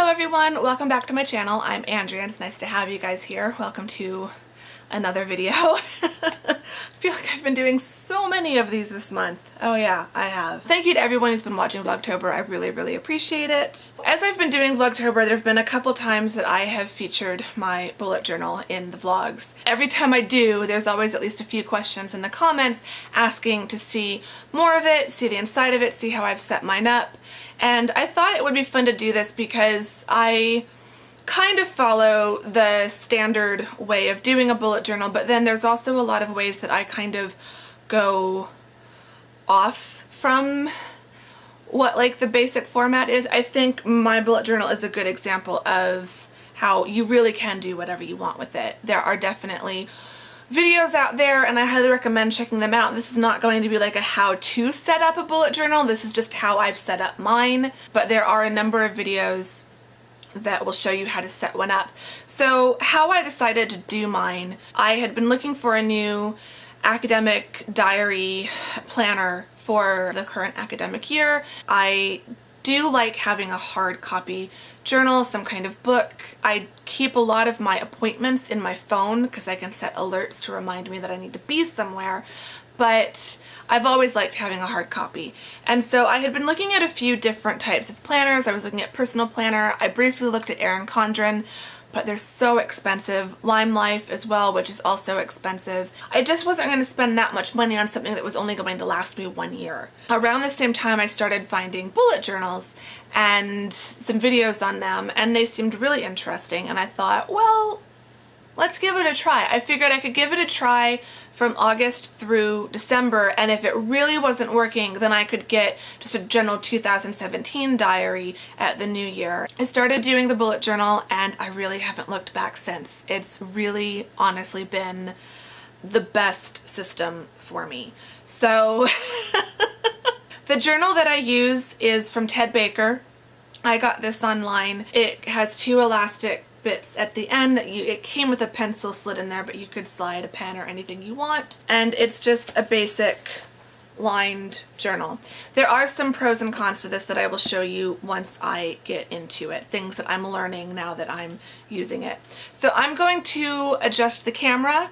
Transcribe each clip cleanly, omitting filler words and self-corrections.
Hello everyone, welcome back to my channel. I'm Andrea and it's nice to have you guys here. Welcome to another video. I feel like I've been doing so many of these this month. Oh yeah, I have. Thank you to everyone who's been watching Vlogtober. I really appreciate it. As I've been doing Vlogtober, there have been a couple times that I have featured my bullet journal in the vlogs. Every time I do, there's always at least a few questions in the comments asking to see more of it, see the inside of it, see how I've set mine up. And I thought it would be fun to do this because I kind of follow the standard way of doing a bullet journal, but then there's also a lot of ways that I kind of go off from what like the basic format is. I think my bullet journal is a good example of how you really can do whatever you want with it. There are definitely videos out there and I highly recommend checking them out. This is not going to be like a how to set up a bullet journal. This is just how I've set up mine, but there are a number of videos that will show you how to set one up. So how I decided to do mine, I had been looking for a new academic diary planner for the current academic year. I do like having a hard copy journal, some kind of book. I keep a lot of my appointments in my phone because I can set alerts to remind me that I need to be somewhere, but I've always liked having a hard copy. And so I had been looking at a few different types of planners. I was looking at Personal Planner. I briefly looked at Erin Condren, but they're so expensive. Lime Life as well, which is also expensive. I just wasn't going to spend that much money on something that was only going to last me 1 year. Around the same time I started finding bullet journals and some videos on them, and they seemed really interesting, and I thought, well, let's give it a try. I figured I could give it a try from August through December, and if it really wasn't working, then I could get just a general 2017 diary at the new year. I started doing the bullet journal and I really haven't looked back since. It's really honestly been the best system for me. So the journal that I use is from Ted Baker. I got this online. It has two elastic bits at the end that it came with a pencil slid in there, but you could slide a pen or anything you want, and it's just a basic lined journal. There are some pros and cons to this that I will show you once I get into it, things that I'm learning now that I'm using it. So I'm going to adjust the camera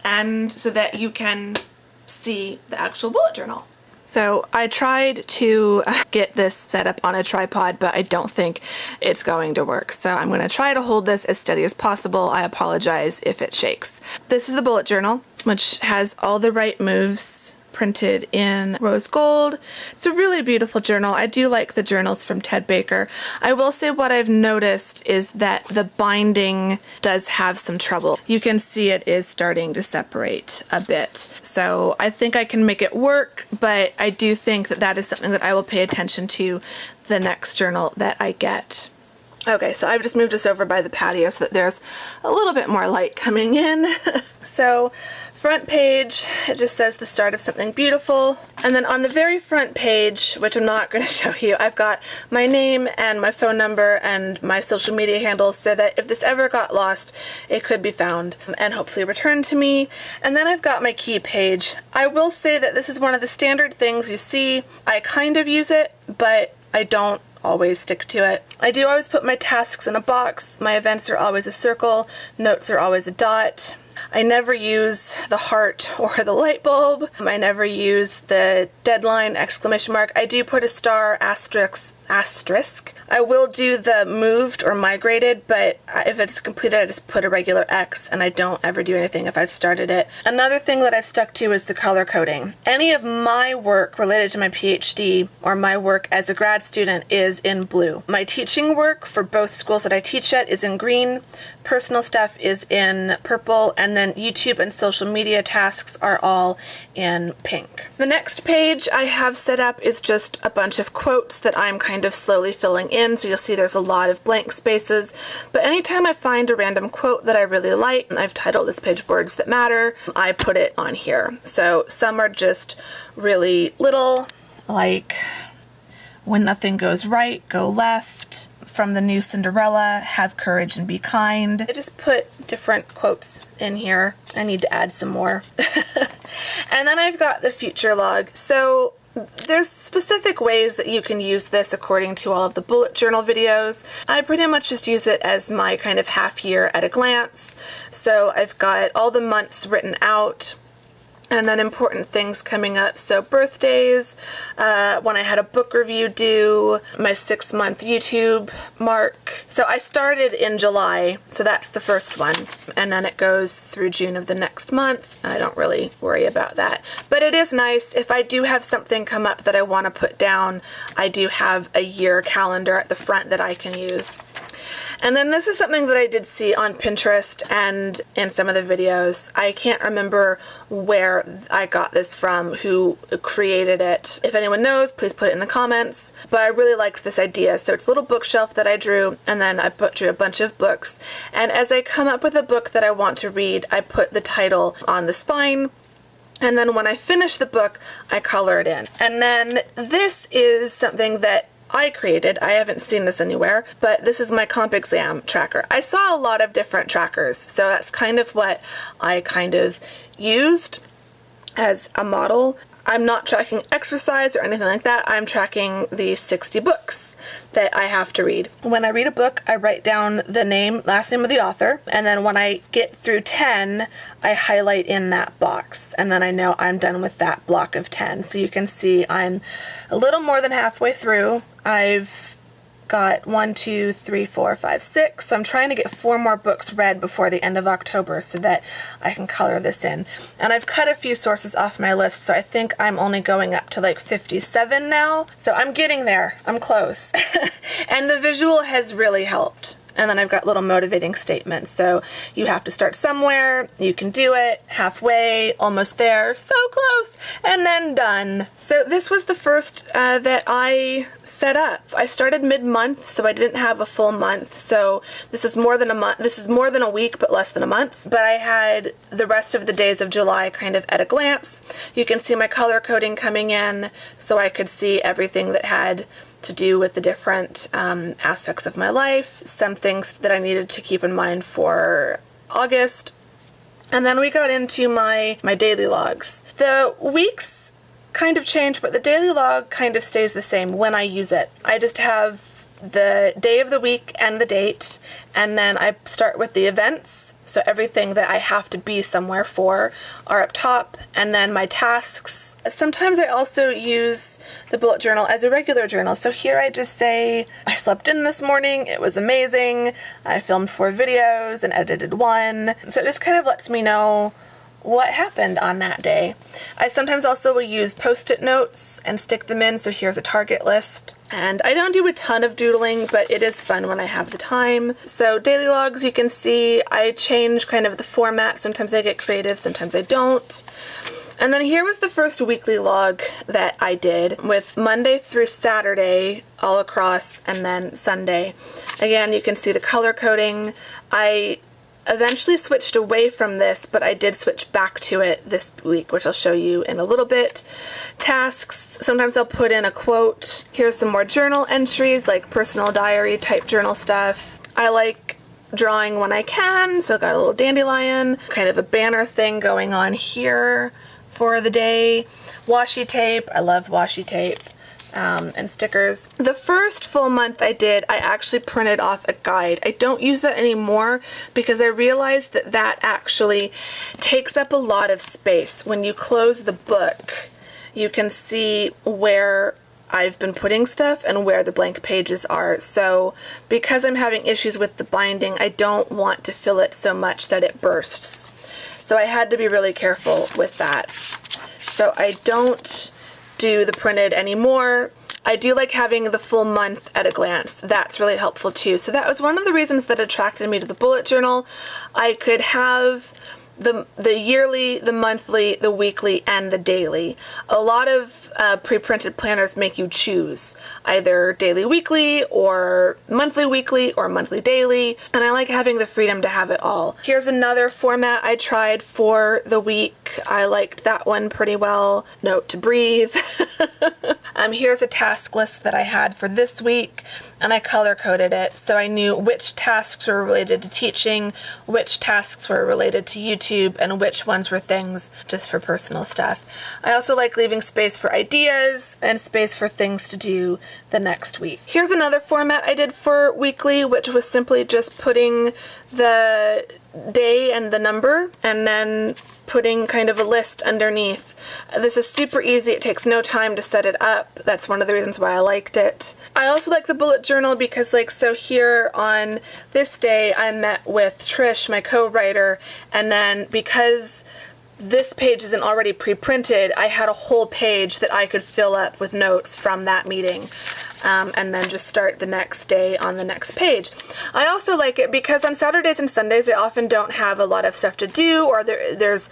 and so that you can see the actual bullet journal. So I tried to get this set up on a tripod, but I don't think it's going to work. So I'm going to try to hold this as steady as possible. I apologize if it shakes. This is the bullet journal, which has all the right moves printed in rose gold. It's a really beautiful journal. I do like the journals from Ted Baker. I will say what I've noticed is that the binding does have some trouble. You can see it is starting to separate a bit. So I think I can make it work, but I do think that that is something that I will pay attention to the next journal that I get. Okay, so I've just moved this over by the patio so that there's a little bit more light coming in. So front page, it just says the start of something beautiful. And then on the very front page, which I'm not going to show you, I've got my name and my phone number and my social media handles so that if this ever got lost, it could be found and hopefully returned to me. And then I've got my key page. I will say that this is one of the standard things you see. I kind of use it, but I don't always stick to it. I do always put my tasks in a box. My events are always a circle. Notes are always a dot. I never use the heart or the light bulb. I never use the deadline exclamation mark. I do put a star asterisk. I will do the moved or migrated, but if it's completed I just put a regular X and I don't ever do anything if I've started it. Another thing that I've stuck to is the color coding. Any of my work related to my PhD or my work as a grad student is in blue. My teaching work for both schools that I teach at is in green. Personal stuff is in purple, and then YouTube and social media tasks are all in pink. The next page I have set up is just a bunch of quotes that I'm kind of slowly filling in, so you'll see there's a lot of blank spaces, but anytime I find a random quote that I really like, and I've titled this page Words That Matter, I put it on here. So some are just really little, like, when nothing goes right, go left. From the new Cinderella, have courage and be kind. I just put different quotes in here. I need to add some more. And then I've got the future log. So there's specific ways that you can use this according to all of the bullet journal videos. I pretty much just use it as my kind of half year at a glance. So I've got all the months written out, and then important things coming up. So birthdays, when I had a book review due, my 6-month YouTube mark. So I started in July, so that's the first one. And then it goes through June of the next month. I don't really worry about that. But it is nice, if I do have something come up that I want to put down, I do have a year calendar at the front that I can use. And then this is something that I did see on Pinterest and in some of the videos. I can't remember where I got this from, who created it. If anyone knows, please put it in the comments. But I really liked this idea. So it's a little bookshelf that I drew, and then I drew a bunch of books. And as I come up with a book that I want to read, I put the title on the spine. And then when I finish the book, I color it in. And then this is something that I created. I haven't seen this anywhere, but this is my comp exam tracker. I saw a lot of different trackers, so that's kind of what I kind of used as a model. I'm not tracking exercise or anything like that. I'm tracking the 60 books that I have to read. When I read a book, I write down the last name of the author, and then when I get through 10, I highlight in that box, and then I know I'm done with that block of 10. So you can see I'm a little more than halfway through. I've got 1, 2, 3, 4, 5, 6. So I'm trying to get 4 more books read before the end of October so that I can color this in. And I've cut a few sources off my list, so I think I'm only going up to like 57 now. So I'm getting there. I'm close. And the visual has really helped. And then I've got little motivating statements. So you have to start somewhere, you can do it, halfway, almost there, so close, and then done. So this was the first that I set up. I started mid-month, so I didn't have a full month. So this is more than a month. This is more than a week, but less than a month. But I had the rest of the days of July kind of at a glance. You can see my color coding coming in, so I could see everything that had to do with the different aspects of my life, some things that I needed to keep in mind for August. And then we got into my daily logs. The weeks kind of change, but the daily log kind of stays the same when I use it. I just have the day of the week and the date, and then I start with the events, so everything that I have to be somewhere for are up top, and then my tasks. Sometimes I also use the bullet journal as a regular journal, so here I just say, I slept in this morning, it was amazing, I filmed 4 videos and edited 1, so it just kind of lets me know what happened on that day. I sometimes also will use post-it notes and stick them in, so here's a target list. And I don't do a ton of doodling, but it is fun when I have the time. So daily logs, you can see I change kind of the format. Sometimes I get creative, sometimes I don't. And then here was the first weekly log that I did, with Monday through Saturday all across, and then Sunday. Again, you can see the color coding. I eventually switched away from this, but I did switch back to it this week, which I'll show you in a little bit. Tasks, sometimes I'll put in a quote. Here's some more journal entries, like personal diary type journal stuff. I like drawing when I can, so I've got a little dandelion, kind of a banner thing going on here for the day. Washi tape, I love washi tape. And stickers. The first full month I did, I actually printed off a guide. I don't use that anymore because I realized that that actually takes up a lot of space. When you close the book, you can see where I've been putting stuff and where the blank pages are. So because I'm having issues with the binding, I don't want to fill it so much that it bursts. So I had to be really careful with that. So I don't do the printed anymore. I do like having the full month at a glance. That's really helpful too. So that was one of the reasons that attracted me to the bullet journal. I could have the yearly, the monthly, the weekly, and the daily. A lot of pre-printed planners make you choose either daily weekly or monthly daily, and I like having the freedom to have it all. Here's another format I tried for the week. I liked that one pretty well. Note to breathe. Here's a task list that I had for this week. and I color-coded it so I knew which tasks were related to teaching, which tasks were related to YouTube, and which ones were things just for personal stuff. I also like leaving space for ideas and space for things to do the next week. Here's another format I did for weekly, which was simply just putting the day and the number, and then putting kind of a list underneath. This is super easy. It takes no time to set it up. That's one of the reasons why I liked it. I also like the bullet journal because, like, so here on this day I met with Trish, my co-writer, and then because this page isn't already pre-printed, I had a whole page that I could fill up with notes from that meeting, and then just start the next day on the next page. I also like it because on Saturdays and Sundays I often don't have a lot of stuff to do, or there's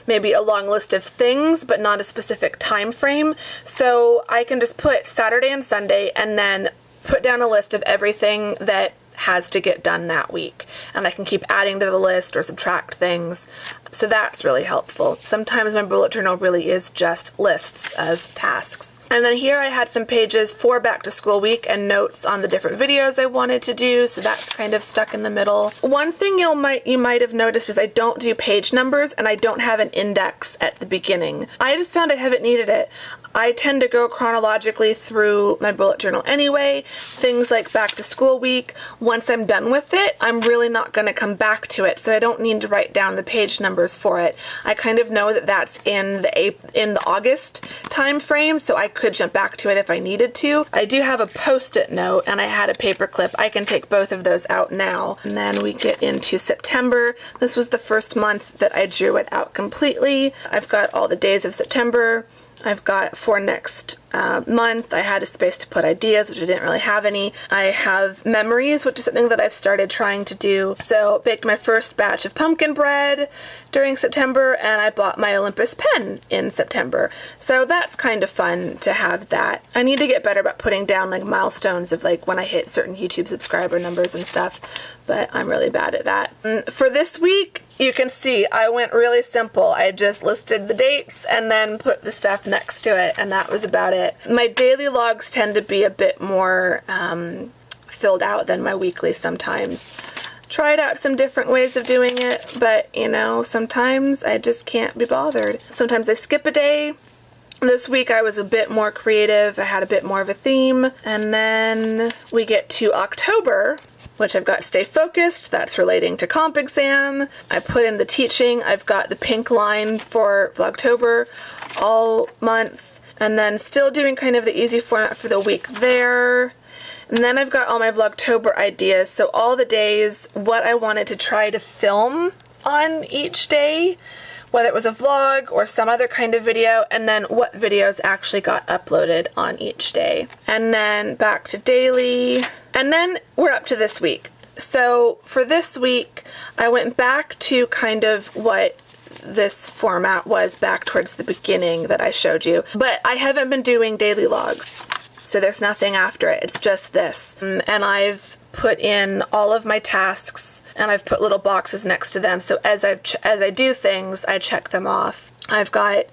maybe a long list of things but not a specific time frame, so I can just put Saturday and Sunday and then put down a list of everything that has to get done that week, and I can keep adding to the list or subtract things. So that's really helpful. Sometimes my bullet journal really is just lists of tasks. And then here I had some pages for back to school week and notes on the different videos I wanted to do, so that's kind of stuck in the middle. One thing you might have noticed is I don't do page numbers and I don't have an index at the beginning. I just found I haven't needed it. I tend to go chronologically through my bullet journal anyway. Things like back to school week, once I'm done with it, I'm really not going to come back to it, so I don't need to write down the page numbers for it. I kind of know that that's in the August time frame, so I could jump back to it if I needed to. I do have a post-it note and I had a paper clip. I can take both of those out now. And then we get into September. This was the first month that I drew it out completely. I've got all the days of September. I've got for next month, I had a space to put ideas, which I didn't really have any. I have memories, which is something that I've started trying to do. So baked my first batch of pumpkin bread during September, and I bought my Olympus pen in September. So that's kind of fun to have that. I need to get better about putting down like milestones of like when I hit certain YouTube subscriber numbers and stuff, but I'm really bad at that. For this week, you can see I went really simple. I just listed the dates and then put the stuff next to it, and that was about it. My daily logs tend to be a bit more filled out than my weekly sometimes. Tried out some different ways of doing it, but you know, sometimes I just can't be bothered. Sometimes I skip a day. This week I was a bit more creative. I had a bit more of a theme. And then we get to October, which I've got stay focused. That's relating to comp exam. I put in the teaching. I've got the pink line for Vlogtober all month. And then still doing kind of the easy format for the week there. And then I've got all my Vlogtober ideas. So all the days, what I wanted to try to film on each day, whether it was a vlog or some other kind of video, and then what videos actually got uploaded on each day. And then back to daily. And then we're up to this week. So for this week, I went back to kind of what this format was back towards the beginning that I showed you. But I haven't been doing daily logs, so there's nothing after it. It's just this. And I've put in all of my tasks, and I've put little boxes next to them, so as I do things, I check them off. I've got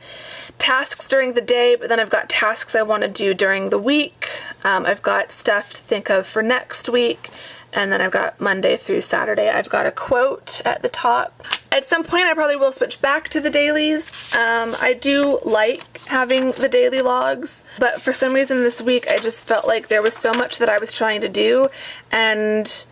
tasks during the day, but then I've got tasks I want to do during the week. I've got stuff to think of for next week, and then I've got Monday through Saturday. I've got a quote at the top. At some point I probably will switch back to the dailies. I do like having the daily logs, but for some reason this week I just felt like there was so much that I was trying to do, and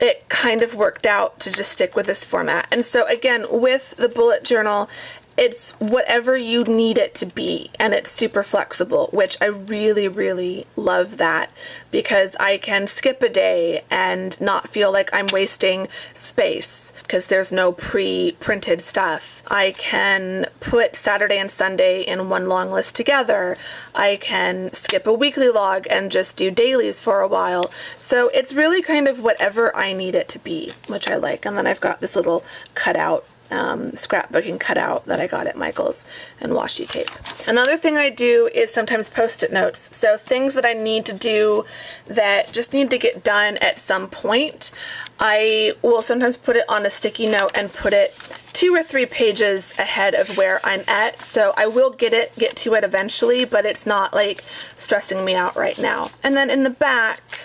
it kind of worked out to just stick with this format. And so again, with the bullet journal, it's whatever you need it to be, and it's super flexible, which I really, really love that, because I can skip a day and not feel like I'm wasting space because there's no pre-printed stuff. I can put Saturday and Sunday in one long list together. I can skip a weekly log and just do dailies for a while. So it's really kind of whatever I need it to be, which I like. And then I've got this little cutout scrapbooking cutout that I got at Michael's and washi tape. Another thing I do is sometimes post-it notes. So things that I need to do that just need to get done at some point, I will sometimes put it on a sticky note and put it 2 or 3 pages ahead of where I'm at. So I will get to it eventually, but it's not like stressing me out right now. And then in the back,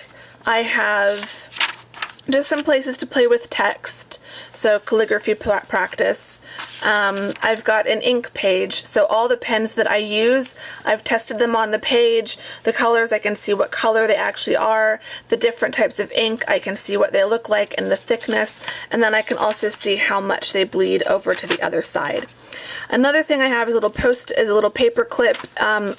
I have just some places to play with text, so calligraphy practice. I've got an ink page, so all the pens that I use, I've tested them on the page. The colors, I can see what color they actually are. The different types of ink, I can see what they look like and the thickness, and then I can also see how much they bleed over to the other side. Another thing I have is a little paper clip,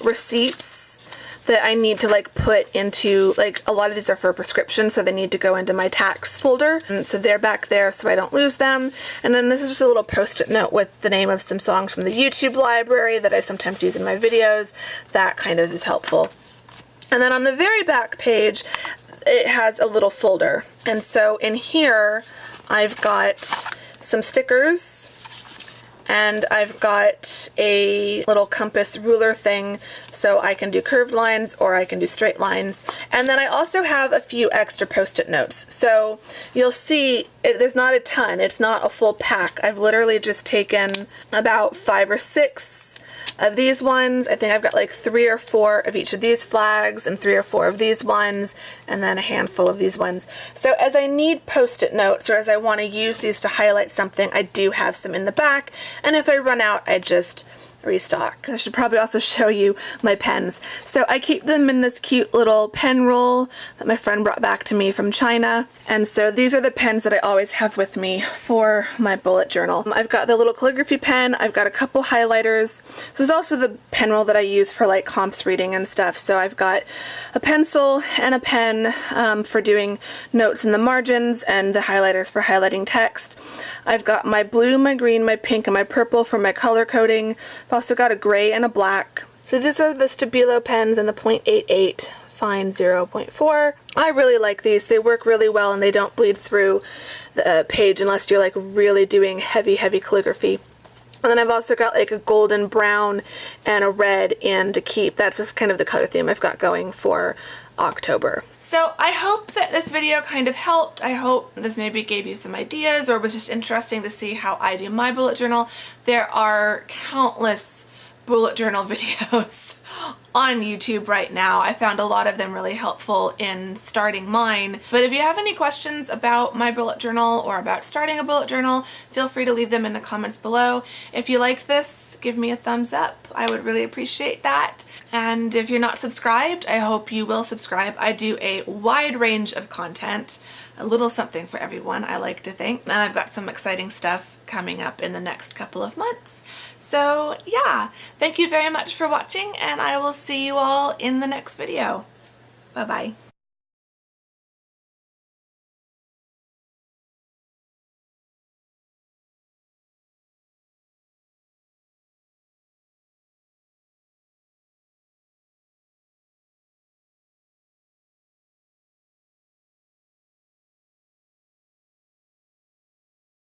receipts that I need to like put into, like, a lot of these are for prescription, so they need to go into my tax folder. So they're back there so I don't lose them. And then this is just a little post-it note with the name of some songs from the YouTube library that I sometimes use in my videos. That kind of is helpful. And then on the very back page, it has a little folder. And so in here, I've got some stickers, and I've got a little compass ruler thing so I can do curved lines or I can do straight lines. And then I also have a few extra post-it notes. So you'll see there's not a ton, it's not a full pack. I've literally just taken about 5 or 6 of these ones. I think I've got like 3 or 4 of each of these flags and 3 or 4 of these ones, and then a handful of these ones. So as I need post-it notes or as I want to use these to highlight something, I do have some in the back, and if I run out, I just restock. I should probably also show you my pens. So I keep them in this cute little pen roll that my friend brought back to me from China. And so these are the pens that I always have with me for my bullet journal. I've got the little calligraphy pen, I've got a couple highlighters. This is also the pen roll that I use for like comps reading and stuff. So I've got a pencil and a pen for doing notes in the margins, and the highlighters for highlighting text. I've got my blue, my green, my pink, and my purple for my color coding. I've also got a gray and a black. So these are the Stabilo pens and the .88 fine 0.4. I really like these. They work really well and they don't bleed through the page unless you're like really doing heavy calligraphy. And then I've also got like a golden brown and a red and to keep. That's just kind of the color theme I've got going for October. So I hope that this video kind of helped. I hope this maybe gave you some ideas or was just interesting to see how I do my bullet journal. There are countless bullet journal videos on YouTube right now. I found a lot of them really helpful in starting mine. But if you have any questions about my bullet journal or about starting a bullet journal, feel free to leave them in the comments below. If you like this, give me a thumbs up. I would really appreciate that. And if you're not subscribed, I hope you will subscribe. I do a wide range of content, a little something for everyone, I like to think. And I've got some exciting stuff coming up in the next couple of months. So yeah, thank you very much for watching, and I will see you all in the next video. Bye-bye.